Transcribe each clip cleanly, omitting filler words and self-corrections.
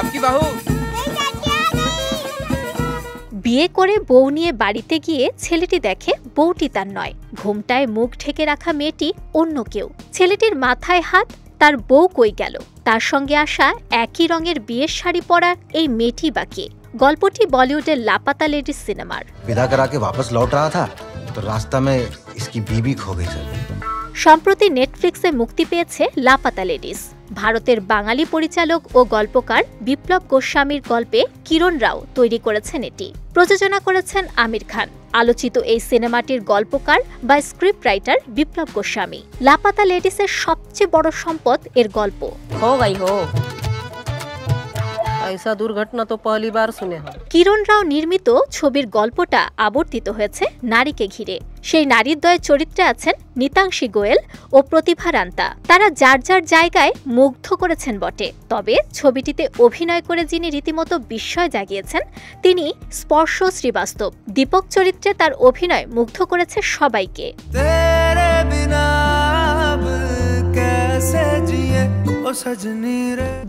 आपकी बहू। বিয়ে করে বউ নিয়ে বাড়িতে গিয়ে ছেলেটি দেখে বউটি তার নয়, ঘোমটায় মুখ ঢেকে রাখা মেয়েটি অন্য কেউ। ছেলেটির মাথায় হাত, তার বউ কই গেল? তার সঙ্গে আসা একই রঙের বিয়ের শাড়ি পরা এই মেয়েটি বা কে? গল্পটি বলিউডের লাপাতা লেডিস সিনেমার। विदा करा के वापस लौट रहा था तो रास्ता में इसकी बीवी खो गई सर। সম্প্রতি নেটফ্লিক্সে মুক্তি পেয়েছে লাপাতা লেডিস। ভারতের বাঙালি পরিচালক ও গল্পকার বিপ্লব গোস্বামীর গল্পে কিরণ রাও তৈরি করেছেন এটি। প্রযোজনা করেছেন আমির খান। আলোচিত এই সিনেমাটির গল্পকার বা স্ক্রিপ্ট রাইটার বিপ্লব গোস্বামী। লাপাতা লেডিসের সবচেয়ে বড় সম্পদ এর গল্প। ऐसा दुर्घटना तो पहली बार सुने हैं। কিরণ রাও নির্মিত ছবির গল্পটা আবর্তিত হয়েছে নারীকে ঘিরে। সেই নারীদ্বয়ের চরিত্রে আছেন নিতাংশী গোয়েল ও প্রতিভা রান্তা। তারা যার যার জায়গায় মুগ্ধ করেছেন বটে, তবে ছবিটিতে অভিনয় করে যিনি রীতিমতো বিস্ময় জাগিয়েছেন তিনি স্পর্শ শ্রীবাস্তব। দীপক চরিত্রে তার অভিনয় মুগ্ধ করেছে সবাইকে।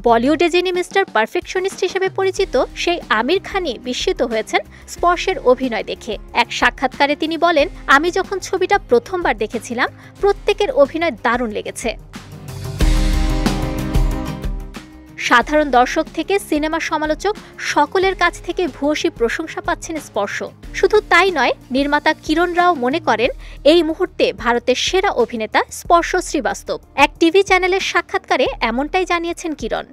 বলিউডে যিনি মিস্টার পারফেকশনিস্ট হিসেবে পরিচিত সেই আমির খানই বিস্মিত হয়েছেন স্পর্শের অভিনয় দেখে। এক সাক্ষাৎকারে তিনি বলেন, আমি যখন ছবিটা প্রথমবার দেখেছিলাম প্রত্যেকের অভিনয় দারুণ লেগেছে। সাধারণ দর্শক থেকে সিনেমা সমালোচক সকলের কাছ থেকে ভূয়সী প্রশংসা পাচ্ছেন স্পর্শ। শুধু তাই নয়, নির্মাতা কিরণ রাও মনে করেন এই মুহূর্তে ভারতের সেরা অভিনেতা স্পর্শ শ্রীবাস্তব। এক টিভি চ্যানেলের সাক্ষাৎকারে এমনটাই জানিয়েছেন কিরণ।